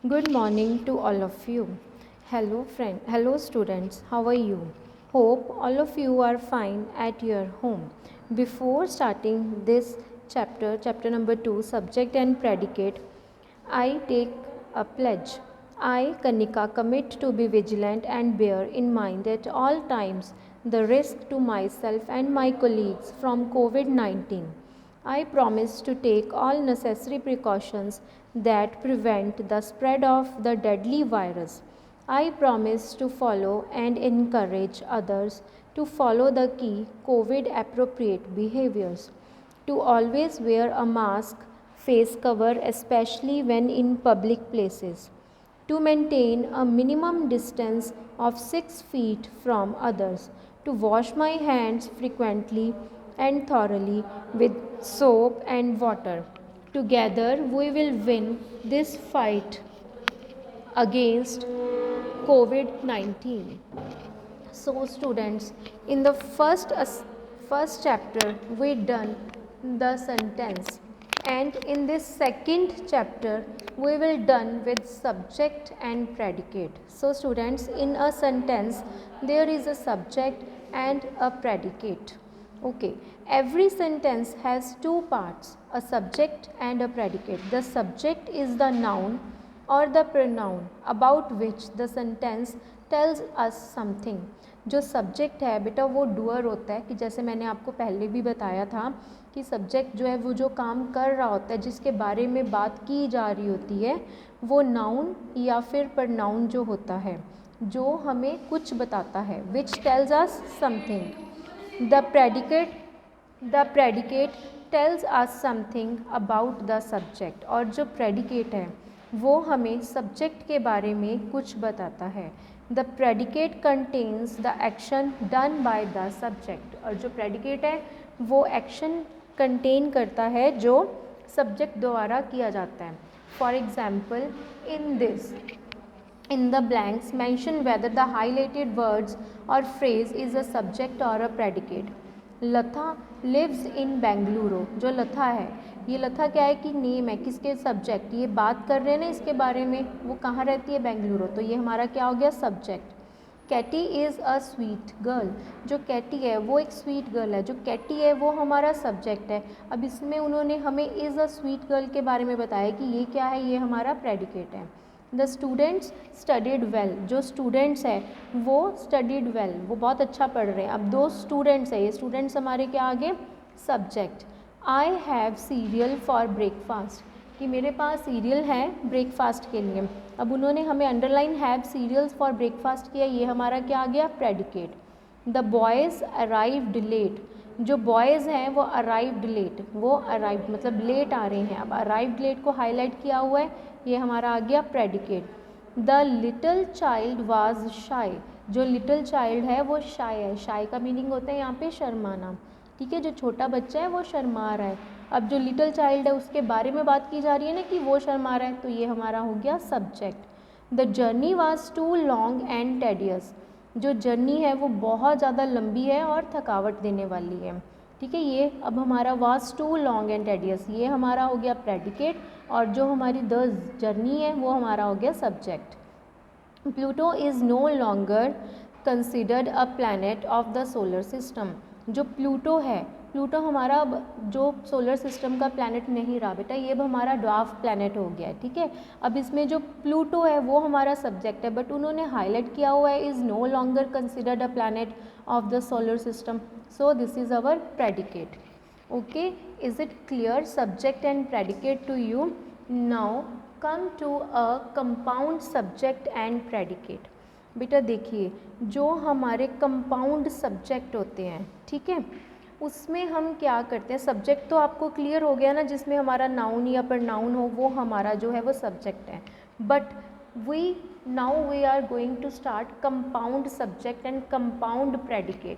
Good morning to all of you. Hello students, how are you? Hope all of you are fine at your home. Before starting this chapter number 2, subject and predicate, I take a pledge. I, Kanika, commit to be vigilant and bear in mind at all times the risk to myself and my colleagues from COVID 19. I promise to take all necessary precautions that prevent the spread of the deadly virus. I promise to follow and encourage others to follow the key COVID appropriate behaviors, to always wear a mask, face cover, especially when in public places, to maintain a minimum distance of 6 feet from others, to wash my hands frequently and thoroughly with soap and water. Together we will win this fight against COVID 19. So students, in the first chapter we done the sentence, and in this second chapter we will done with subject and predicate. So students, in a sentence there is a subject and a predicate. Okay, every sentence has two parts, a subject and a predicate. The subject is the noun or the pronoun about which the sentence tells us something. जो subject है बेटा वो doer होता है, कि जैसे मैंने आपको पहले भी बताया था कि सब्जेक्ट जो है वो जो काम कर रहा होता है, जिसके बारे में बात की जा रही होती है, वो नाउन या फिर प्रनाउन जो होता है, जो हमें कुछ बताता है, which tells us something. The predicate tells us something about the subject. और जो प्रेडिकेट है वो हमें सब्जेक्ट के बारे में कुछ बताता है. The predicate contains the action done by the subject. और जो प्रेडिकेट है वो एक्शन कंटेन करता है जो सब्जेक्ट द्वारा किया जाता है. For example, in the blanks mention whether the highlighted words or phrase is a subject or a predicate. लथा लिव्स इन बेंगलुरु. जो लथा है, ये लथा क्या है कि नेम है, किसके सब्जेक्ट, ये बात कर रहे हैं ना इसके बारे में, वो कहाँ रहती है, बेंगलुरु, तो ये हमारा क्या हो गया, subject. Katie is a sweet girl. जो कैटी है वो एक स्वीट गर्ल है. जो कैटी है वो हमारा सब्जेक्ट है. अब इसमें उन्होंने हमें इज़ अ स्वीट गर्ल के बारे में बताया कि ये क्या है, ये हमारा प्रेडिकेट है. The students studied well. जो स्टूडेंट्स है वो स्टडीड वेल, वो बहुत अच्छा पढ़ रहे हैं. अब दो स्टूडेंट्स है, ये स्टूडेंट्स हमारे क्या आगे, subject. I have serial for breakfast, कि मेरे पास सीरियल है ब्रेकफास्ट के लिए. अब उन्होंने हमें underline have cereals for breakfast किया, ये हमारा क्या आ गया, predicate. The boys arrived late. जो बॉयज़ हैं वो अराइव्ड लेट, वो अराइव्ड मतलब लेट आ रहे हैं. अब अराइव्ड लेट को हाईलाइट किया हुआ है, ये हमारा आ गया predicate. The little child was शाई. जो लिटल चाइल्ड है वो शाय है. शाय का मीनिंग होता है यहाँ पे शर्माना. ठीक है, जो छोटा बच्चा है वो शर्मा रहा है. अब जो लिटल चाइल्ड है उसके बारे में बात की जा रही है ना कि वो शर्मा रहा है, तो ये हमारा हो गया subject. The journey was too long and tedious. जो जर्नी है वो बहुत ज़्यादा लंबी है और थकावट देने वाली है. ठीक है, ये अब हमारा was too long and tedious, ये हमारा हो गया प्रेडिकेट. और जो हमारी द जर्नी है वो हमारा हो गया subject. Pluto is no longer considered a planet of the solar system. जो प्लूटो है, प्लूटो हमारा अब जो सोलर सिस्टम का प्लैनेट नहीं रहा बेटा, ये अब हमारा ड्वार्फ प्लैनेट हो गया है. ठीक है, अब इसमें जो प्लूटो है वो हमारा सब्जेक्ट है, बट उन्होंने हाईलाइट किया हुआ है is no longer considered a planet of the solar system. So this is our predicate. Okay, is it clear subject and predicate to you? Now come to a compound subject and predicate. बेटा देखिए, जो हमारे compound subject होते हैं, ठीक है, उसमें हम क्या करते हैं, सब्जेक्ट तो आपको क्लियर हो गया ना, जिसमें हमारा नाउन या प्रनाउन हो, वो हमारा जो है वो सब्जेक्ट है. But we are going to start compound subject and compound predicate.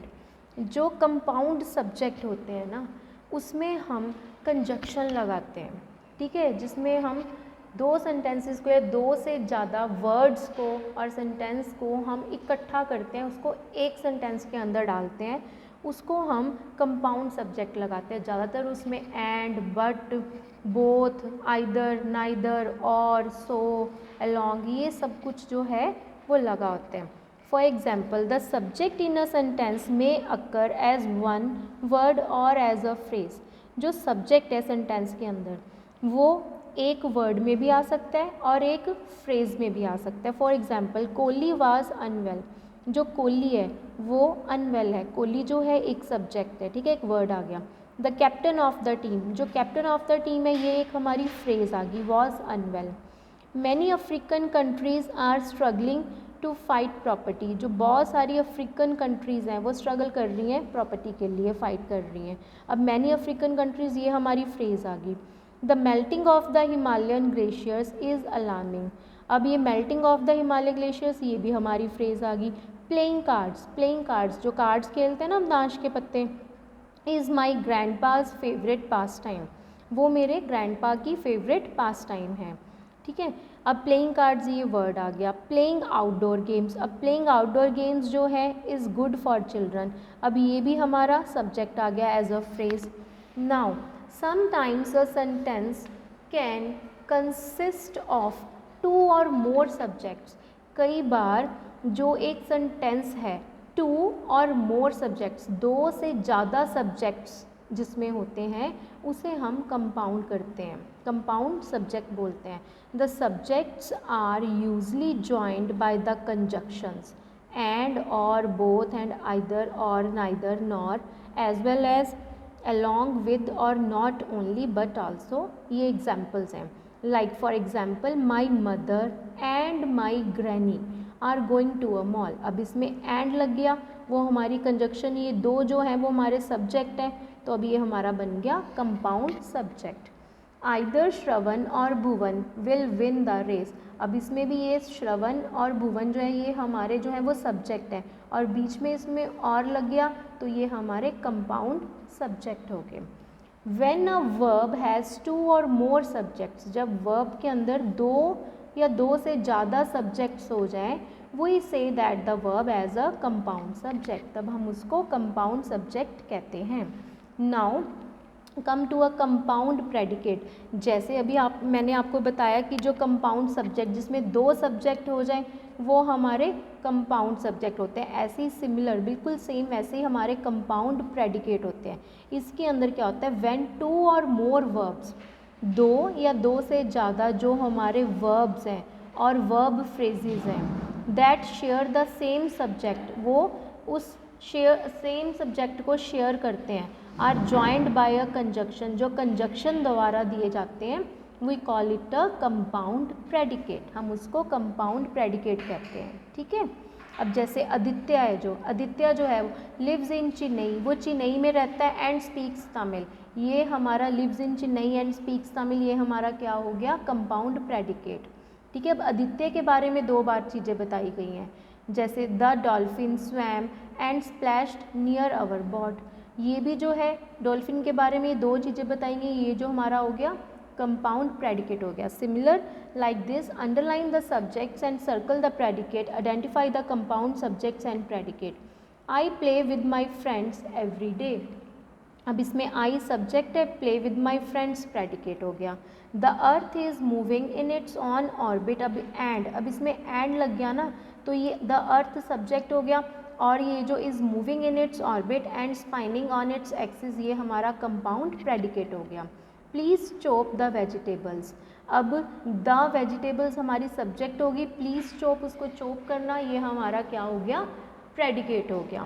जो कंपाउंड सब्जेक्ट होते हैं ना, उसमें हम कंजक्शन लगाते हैं. ठीक है, जिसमें हम दो सेंटेंसेस को या दो से ज़्यादा वर्ड्स को और सेंटेंस को हम इकट्ठा करते हैं, उसको एक सेंटेंस के अंदर डालते हैं, उसको हम कंपाउंड सब्जेक्ट लगाते हैं ज़्यादातर, उसमें and, but, both, either, neither, और, सो, अलोंग, ये सब कुछ जो है वो लगा होते हैं। For example, the subject in a sentence में अकर एज वन वर्ड और एज अ फ्रेज। जो सब्जेक्ट है सेंटेंस के अंदर वो एक वर्ड में भी आ सकता है और एक फ्रेज में भी आ सकता है। For example, Kohli was unwell. जो कोहली है वो अनवेल है। कोहली जो है एक सब्जेक्ट है, ठीक है, एक वर्ड आ गया। The captain of the team, जो कैप्टन ऑफ द टीम है ये एक हमारी फ्रेज आ गई, was unwell. Many African countries are struggling to fight property. जो बहुत सारी अफ्रीकन कंट्रीज़ हैं वो स्ट्रगल कर रही हैं प्रॉपर्टी के लिए, फाइट कर रही हैं। अब मैनी अफ्रीकन कंट्रीज़, ये हमारी फ्रेज आ गई। The melting of the Himalayan glaciers is alarming. अब ये melting of the Himalaya glaciers, ये भी हमारी फ्रेज आ गई। प्लेइंग कार्ड्स, प्लेइंग कार्ड्स, जो कार्ड्स खेलते हैं ना हम ताश के पत्ते, इज़ माई ग्रैंड पाज फेवरेट पास टाइम। वो मेरे ग्रैंड पा की फेवरेट पास टाइम है, ठीक है। अब प्लेइंग कार्ड्स ये वर्ड आ गया। प्लेइंग आउटडोर गेम्स, अब प्लेइंग आउटडोर गेम्स जो है इज़ गुड फॉर चिल्ड्रन। अब ये भी हमारा सब्जेक्ट आ गया as a phrase. Now sometimes a sentence can consist of two or more subjects. कई बार जो एक सेंटेंस है टू और मोर सब्जेक्ट्स, दो से ज़्यादा सब्जेक्ट्स जिसमें होते हैं उसे हम कंपाउंड करते हैं, कंपाउंड सब्जेक्ट बोलते हैं। The subjects are usually joined by the conjunctions and, or, both and, either or, neither, nor, as well as, along with or not only but also। ये एग्जाम्पल्स हैं। Like for example, my mother and my granny are going to a mall. अब इसमें and लग गया, वो हमारी conjunction, ये दो जो हैं वो हमारे सब्जेक्ट हैं, तो अब ये हमारा बन गया कंपाउंड सब्जेक्ट। आइदर श्रवण और भुवन विल विन द रेस। अब इसमें भी ये श्रवण और भुवन जो है ये हमारे जो है वो सब्जेक्ट हैं, और बीच में इसमें और लग गया तो ये हमारे कंपाउंड सब्जेक्ट हो गए। When a verb has two or more subjects, जब वर्ब के अंदर दो या दो से ज़्यादा सब्जेक्ट्स हो जाएं, we say that the verb as a compound subject, तब हम उसको कंपाउंड सब्जेक्ट कहते हैं। Now come to a compound predicate. जैसे अभी मैंने आपको बताया कि जो कंपाउंड सब्जेक्ट जिसमें दो सब्जेक्ट हो जाएं वो हमारे कंपाउंड सब्जेक्ट होते हैं। ऐसे ही सिमिलर, बिल्कुल सेम वैसे ही हमारे कंपाउंड प्रेडिकेट होते हैं। इसके अंदर क्या होता है, when to or more verbs, दो या दो से ज़्यादा जो हमारे वर्ब्स हैं और वर्ब फ्रेजेस हैं, that share the same subject, वो उस सेम सब्जेक्ट को शेयर करते हैं, are joined by a conjunction, जो कंजक्शन द्वारा दिए जाते हैं, we call it a compound predicate, हम उसको कंपाउंड प्रेडिकेट कहते हैं, ठीक है। अब जैसे आदित्य है, जो आदित्य जो है लिव्स इन चेन्नई, वो चेन्नई में रहता है एंड स्पीक्स तमिल, ये हमारा lives in Chennai and speaks Tamil, ये हमारा क्या हो गया, कंपाउंड प्रेडिकेट, ठीक है। अब आदित्य के बारे में दो बार चीज़ें बताई गई हैं, जैसे the dolphin swam and splashed near our boat, ये भी जो है डॉल्फिन के बारे में दो चीज़ें बताई गई, ये जो हमारा हो गया कंपाउंड प्रेडिकेट हो गया। Similar like this, underline the subjects and circle the predicate, identify the compound subjects and predicate. I play with my friends every day, अब इसमें आई सब्जेक्ट है, play with my friends predicate हो गया। The earth is moving in its on orbit, अब and, अब इसमें and लग गया ना, तो ये द अर्थ सब्जेक्ट हो गया, और ये जो is moving in its orbit and spinning on its axis, ये हमारा कंपाउंड प्रेडिकेट हो गया। प्लीज़ चॉप द वेजिटेबल्स, अब द वेजिटेबल्स हमारी सब्जेक्ट होगी, प्लीज़ चॉप, उसको चॉप करना, ये हमारा क्या हो गया, प्रेडिकेट हो गया।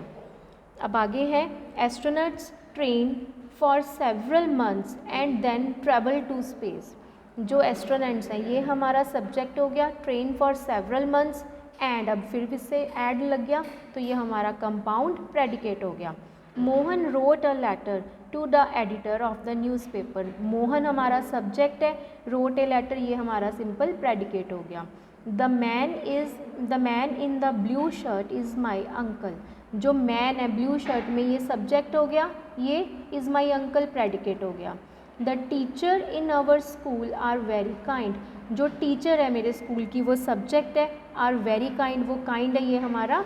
अब आगे है, astronauts train for several months and then travel to space, जो एस्ट्रोनॉट्स हैं ये हमारा सब्जेक्ट हो गया, train for several months and, अब फिर से ऐड लग गया तो ये हमारा कंपाउंड प्रेडिकेट हो गया। Mohan wrote a letter to the editor of the newspaper, Mohan हमारा सब्जेक्ट है, रोट ए लेटर ये हमारा सिंपल प्रेडिकेट हो गया। The man in the blue shirt is my uncle, जो मैन है ब्लू शर्ट में ये सब्जेक्ट हो गया, ये इज़ माई अंकल प्रेडिकेट हो गया। The teacher in our school are very kind, जो टीचर है मेरे स्कूल की वो सब्जेक्ट है, आर वेरी काइंड वो काइंड है, ये हमारा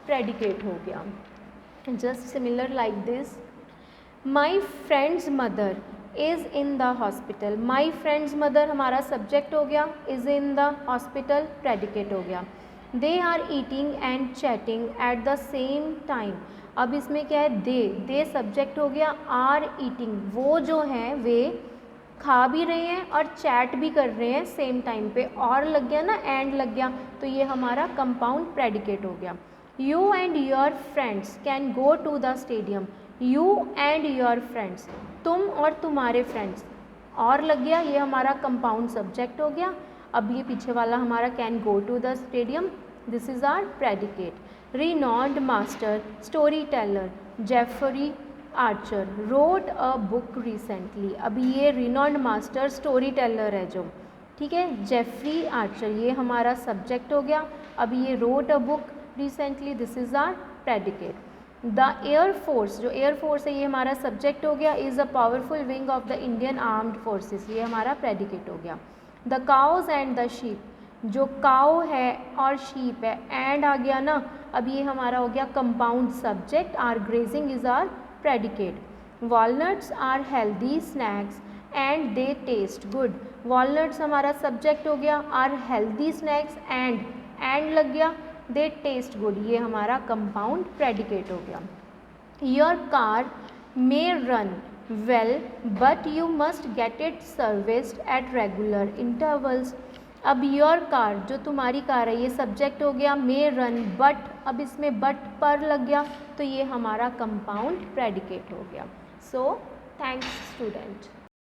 प्रेडिकेट हो गया। just similar like this. My friend's mother is in the hospital. My friend's mother हमारा subject हो गया, is in the hospital predicate हो गया. They are eating and chatting at the same time. अब इसमें क्या है, they subject हो गया, are eating वो जो हैं वे खा भी रहे हैं और चैट भी कर रहे हैं सेम टाइम पे, और लग गया ना, एंड लग गया, तो ये हमारा कंपाउंड प्रेडिकेट हो गया. You and your friends can go to the stadium. You and your friends, तुम और तुम्हारे फ्रेंड्स, और लग गया, ये हमारा कंपाउंड सब्जेक्ट हो गया. अब ये पीछे वाला हमारा can go to the stadium, this is our predicate. Renowned master storyteller Jeffrey Archer wrote a book recently. अभी ये रिनॉन्ड मास्टर स्टोरी टेलर है जो, ठीक है, जेफरी आर्चर ये हमारा सब्जेक्ट हो गया. अभी ये wrote a book recently, this is our predicate. The air force, जो एयरफोर्स है ये हमारा सब्जेक्ट हो गया, is a powerful wing of the Indian armed forces, ये हमारा प्रेडिकेट हो गया. The cows and the sheep, जो काउ है और शीप है, एंड आ गया ना, अब ये हमारा हो गया compound subject. Are grazing is our predicate. Walnuts are healthy snacks and they taste good. Walnuts हमारा सब्जेक्ट हो गया, आर हेल्दी स्नैक्स एंड लग गया, दे टेस्ट गुड, ये हमारा कंपाउंड प्रेडिकेट हो गया. Your car may run well but you must get it serviced at regular intervals. अब योर कार, जो तुम्हारी कार है, ये सब्जेक्ट हो गया, मे रन, बट अब इसमें बट पर लग गया, तो ये हमारा कंपाउंड प्रेडिकेट हो गया. So thanks student.